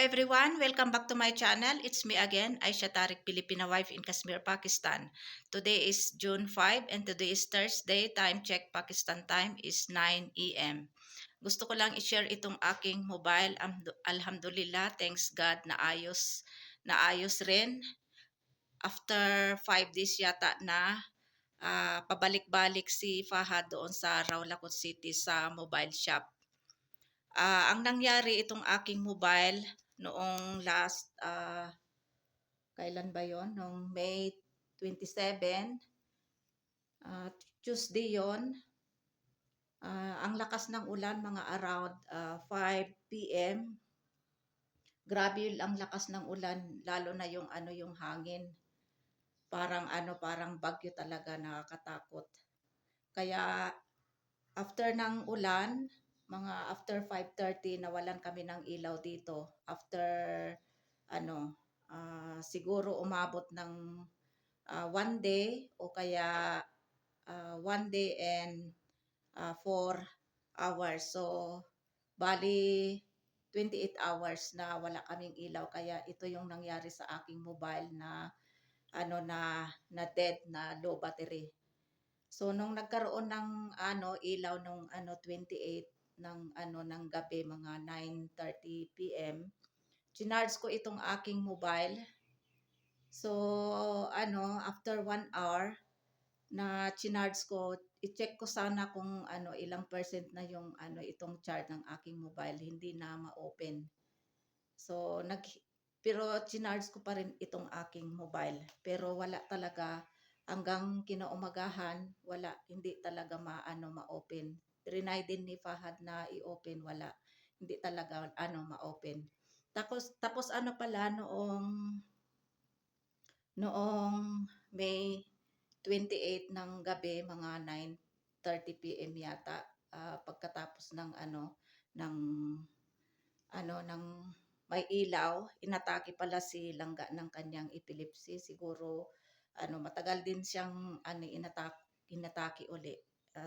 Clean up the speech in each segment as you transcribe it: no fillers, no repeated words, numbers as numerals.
everyone, welcome back to my channel. It's me again, Aisha Tariq, Filipina wife in Kashmir, Pakistan. Today is June 5 and today is Thursday. Time check Pakistan time is 9 a.m. Gusto ko lang i-share itong aking mobile. Alhamdulillah, thanks God na ayos rin. After 5 days yata na pabalik-balik si Fahad doon sa Rawlakot City sa mobile shop. Ang nangyari itong aking mobile noong kailan ba yon? Noong May 27, Tuesday yon. Ang lakas ng ulan, mga around 5 p.m. Grabe ang lakas ng ulan, lalo na yung hangin. Parang bagyo talaga, nakakatakot. Kaya after ng ulan, mga after 5:30 nawalan kami ng ilaw dito. After siguro umabot ng 1 day o kaya 1 day and 4 hours. So bali 28 hours na wala kaming ilaw, kaya ito yung nangyari sa aking mobile na na dead, na low battery. So nung nagkaroon ng ilaw nung 28 ng gabi, mga 9:30 p.m. Chinarge ko itong aking mobile. So after 1 hour na chinarge ko, i-check ko sana kung ilang percent na yung itong charge ng aking mobile, hindi na ma-open. So pero chinarge ko pa rin itong aking mobile, pero wala talaga. Hanggang kinaumagahan, wala, hindi talaga ma-open. Trinay din ni Fahad na i-open, wala. Hindi talaga ma-open. Tapos pala noong May 28 ng gabi, mga 9:30 p.m. yata, pagkatapos ng ng may ilaw, inatake pala si Langga ng kanyang epilepsy. Siguro matagal din siyang inatake uli.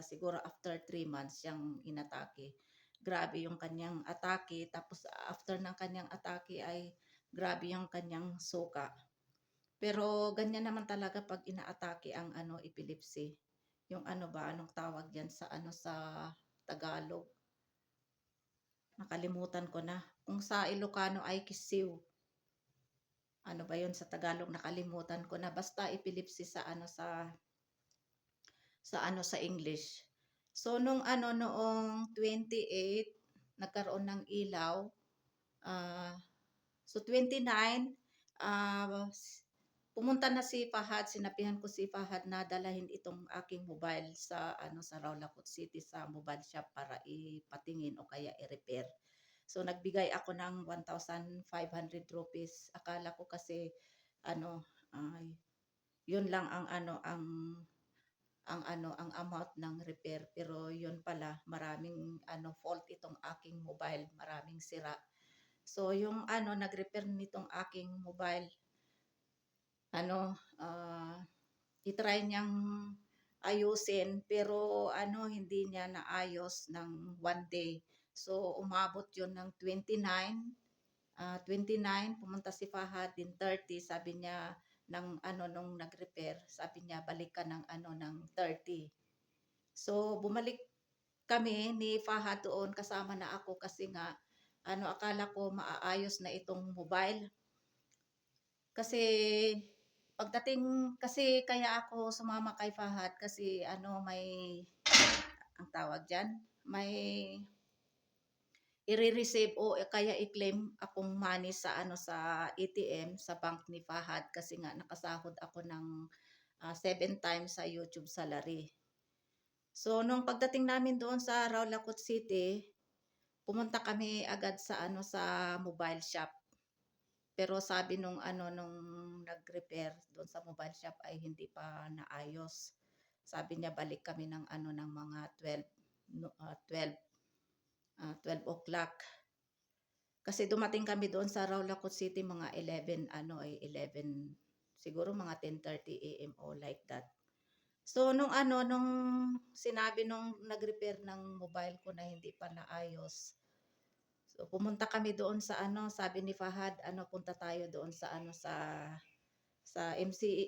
Siguro after 3 months siyang inatake. Grabe yung kanyang atake. Tapos after ng kanyang atake ay grabe yung kanyang suka. Pero ganyan naman talaga pag inaatake ang epilepsy. Yung anong tawag diyan sa sa Tagalog? Nakalimutan ko na. Kung sa Ilocano ay kisiw. Ano ba 'yon sa Tagalog? Nakalimutan ko na. Basta epilepsy sa sa English. So noong 28 nagkaroon ng ilaw. So 29 pumunta na si Fahad, sinabihan ko si Fahad na dalahin itong aking mobile sa sa Rawlakot City sa mobile shop para ipatingin o kaya i-repair. So nagbigay ako ng 1,500 rupees. Akala ko kasi yun lang ang ang amount ng repair, pero yun pala, maraming fault itong aking mobile, maraming sira. So yung nag-repair nitong aking mobile, i-try niyang ayusin, pero hindi niya naayos ng 1 day. So umabot yun ng 29, pumunta si Fahad din 30, sabi niya nung nag-repair, sabi niya balik ka ng ng 30. So bumalik kami ni Fahad doon, kasama na ako kasi nga akala ko maaayos na itong mobile. Kasi pagdating, kasi kaya ako sumama kay Fahad kasi may ang tawag diyan, may i-receive o kaya i-claim akong money sa sa ATM sa bank ni Fahad, kasi nga nakasahod ako ng 7 times sa YouTube salary. So nung pagdating namin doon sa Rawlakot City, pumunta kami agad sa sa mobile shop. Pero sabi nung nag-repair doon sa mobile shop ay hindi pa naayos. Sabi niya balik kami ng ng mga 12 o'clock. Kasi dumating kami doon sa Rawlakot City mga 11 11, siguro mga 10:30 AM o like that. So nung sinabi nung nag-repair ng mobile ko na hindi pa naayos. So pumunta kami doon sa ano, sabi ni Fahad, ano punta tayo doon sa ano sa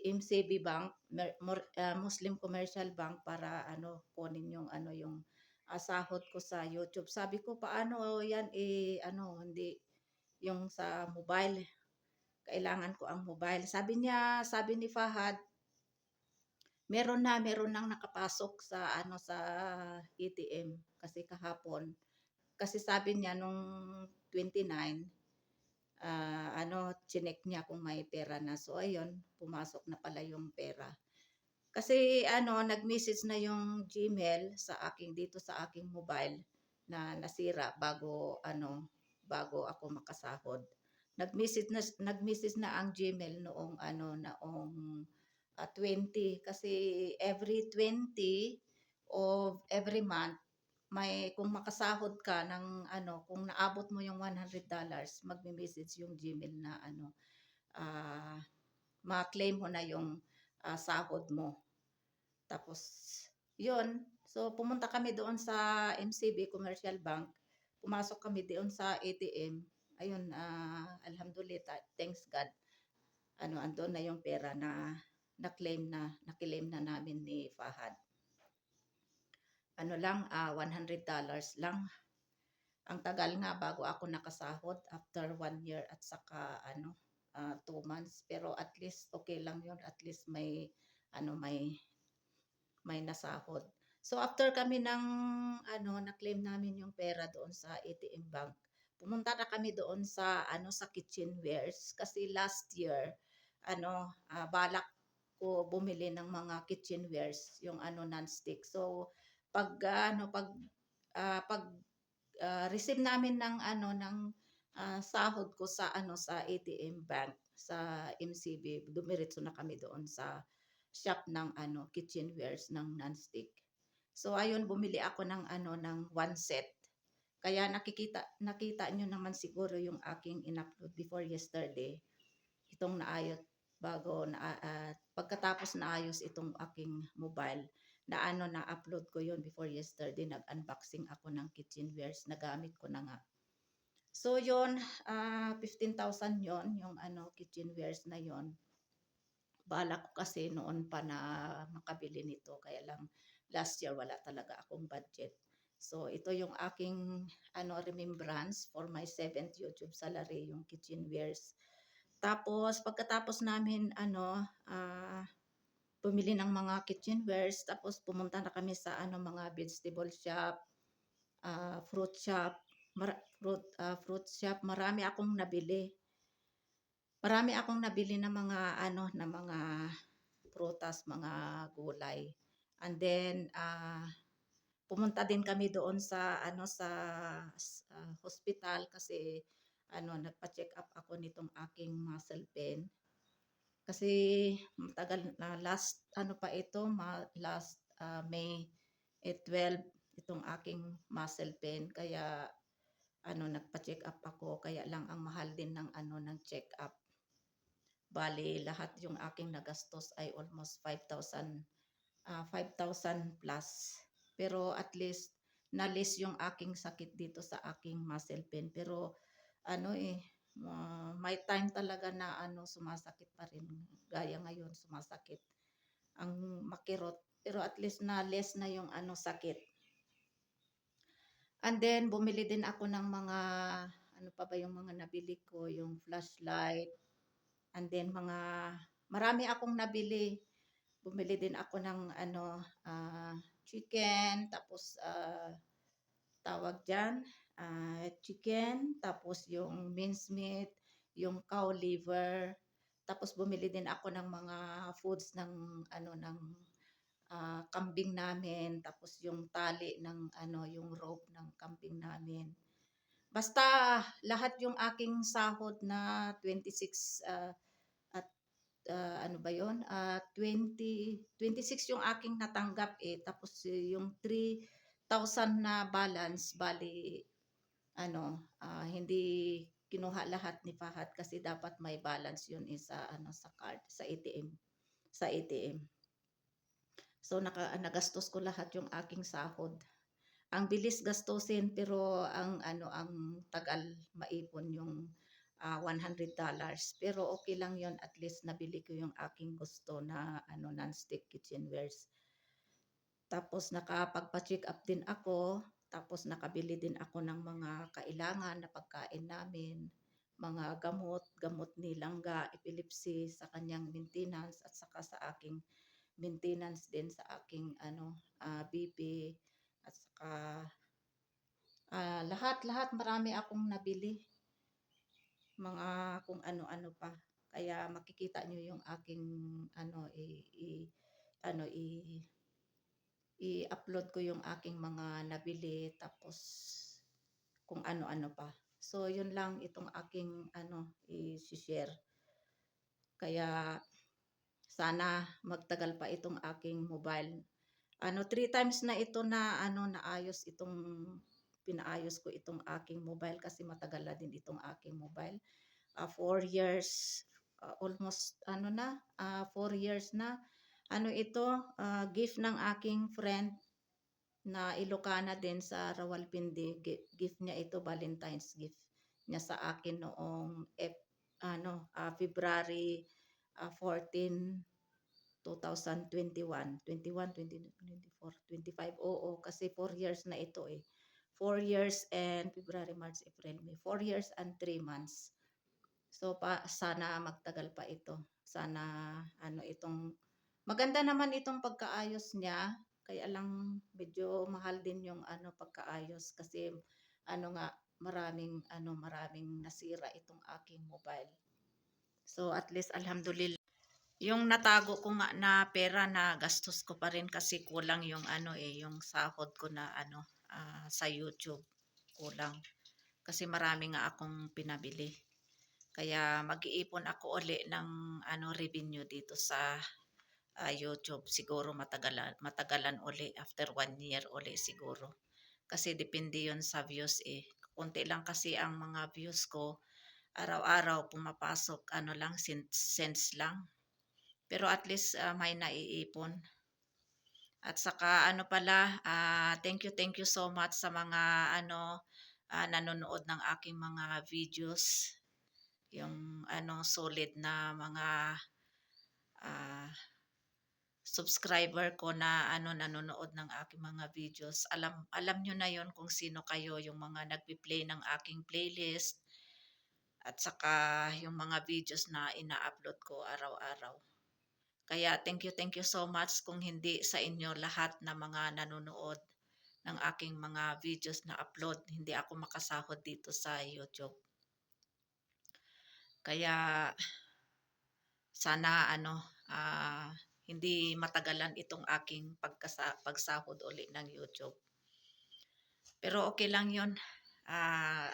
MCB Bank, Muslim Commercial Bank para ano kunin yung ano yung sahod ko sa YouTube. Sabi ko paano yan ano hindi yung sa mobile. Kailangan ko ang mobile. Sabi ni Fahad, meron nang nakapasok sa ano sa ATM kasi kahapon. Kasi sabi niya nung 29 ano, chinek niya kung may pera na. So, ayun, pumasok na pala yung pera. Kasi, ano, nag-message na yung Gmail sa aking, dito sa aking mobile na nasira bago ako makasahod. Nag-message na ang Gmail noong 20 kasi every 20 of every month kung makasahod ka ng kung naabot mo yung $100, magme-message yung Gmail na ah, ma-claim mo na yung sahod mo. Tapos, yun. So, pumunta kami doon sa MCB Commercial Bank. Pumasok kami doon sa ATM. Ayun, alhamdulillah, thanks God. Andun na yung pera na na-claim na namin ni Fahad. $100 lang. Ang tagal nga bago ako nakasahod after 1 year at saka 2 months. Pero at least okay lang yun. At least ano, may nasahod. So after kami na-claim namin yung pera doon sa ATM Bank, pumunta na kami doon sa kitchenwares kasi last year balak ko bumili ng mga kitchenwares, yung non-stick. So pag receive namin ng sahod ko sa ATM Bank sa MCB, dumiretso na kami doon sa shop ng kitchenwares ng non-stick. So ayun, bumili ako ng one set. Kaya nakita nyo naman siguro yung aking in-upload before yesterday. Itong naayot pagkatapos naayos itong aking mobile na-upload ko yon before yesterday. Nag-unboxing ako ng kitchenwares na gamit ko na nga. So yon 15,000 yon yung kitchenwares na yon. Balak ko kasi noon pa na makabili nito, kaya lang last year wala talaga akong budget. So ito yung aking remembrance for my 7th YouTube salary, yung kitchenwares. Tapos pagkatapos namin bumili ng mga kitchenwares, tapos pumunta na kami sa mga vegetable shop, fruit shop, fruit shop. Marami akong nabili. Marami akong nabili ng mga na mga prutas, mga gulay. And then pumunta din kami doon sa hospital kasi nagpa-check up ako nitong aking muscle pain. Kasi matagal na last last May 12 itong aking muscle pain, kaya nagpa-check up ako, kaya lang ang mahal din ng check up. Bali lahat yung aking nagastos ay almost 5,000 plus. Pero at least na-less yung aking sakit dito sa aking muscle pain. Pero may time talaga na sumasakit pa rin. Gaya ngayon sumasakit ang makirot. Pero at least na-less na yung sakit. And then bumili din ako ng mga pa ba yung mga nabili ko, yung flashlight. And then marami akong nabili. Bumili din ako ng chicken, tapos tawag dyan, chicken, tapos yung mincemeat, yung cow liver, tapos bumili din ako ng mga foods ng kambing namin, tapos yung tali ng yung rope ng kambing namin. Basta lahat yung aking sahod na 26 26 yung aking natanggap tapos yung 3,000 na balance, bali hindi kinuha lahat ni Fahad kasi dapat may balance yun sa sa card sa ATM. So nagastos ko lahat yung aking sahod. ang bilis gastusin pero ang tagal maipon yung $100. Pero okay lang yon, at least nabili ko yung aking gusto na non-stick kitchenwares. Tapos nakapagpa-check up din ako, tapos nakabili din ako ng mga kailangan na pagkain namin, mga gamot ni Langga, epilepsy, sa kanyang maintenance at saka sa aking maintenance din sa aking BP at saka lahat-lahat marami akong nabili, mga kung ano-ano pa. Kaya makikita nyo yung aking ano ano i i-upload ko yung aking mga nabili, tapos kung ano-ano pa. So yun lang itong aking i-share. Kaya sana magtagal pa itong aking mobile. 3 times na ito na naayos itong pinaayos ko itong aking mobile kasi matagal na din itong aking mobile. 4 years, almost 4 years na. Ito, gift ng aking friend na Ilocana din sa Rawalpindi. Gift niya ito, Valentine's gift niya sa akin noong February 14, 2021, 21, 22, 24, 25. Oo, kasi 4 years na ito eh. 4 years and February, March, April, May. 4 years and 3 months. So sana magtagal pa ito. Sana maganda naman itong pagkaayos niya. Kaya lang medyo mahal din yung pagkaayos kasi nga maraming nasira itong aking mobile. So at least alhamdulillah. Yung natago ko nga na pera na gastos ko pa rin kasi kulang yung yung sahod ko na sa YouTube. Kulang. Kasi marami nga akong pinabili. Kaya mag-iipon ako uli ng revenue dito sa YouTube. Siguro matagalan uli after 1 year uli siguro. Kasi depende yon sa views eh. Kunti lang kasi ang mga views ko. Araw-araw pumapasok lang cents lang. Pero at least may naiipon. At saka thank you so much sa mga nanonood ng aking mga videos. Yung solid na mga subscriber ko na nanonood ng aking mga videos. Alam nyo na yon kung sino kayo, yung mga nagpi-play ng aking playlist at saka yung mga videos na ina-upload ko araw-araw. Kaya thank you so much. Kung hindi sa inyo lahat na mga nanonood ng aking mga videos na upload, hindi ako makasahod dito sa YouTube. Kaya sana hindi matagalan itong aking pagsahod uli ng YouTube. Pero okay lang 'yon.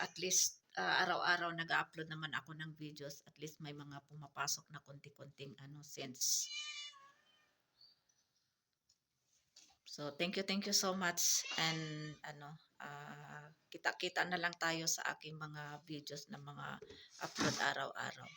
At least araw-araw nag-upload naman ako ng videos. At least may mga pumapasok na konti-konting cents. So thank you so much, and kita-kita na lang tayo sa aking mga videos na mga upload araw-araw.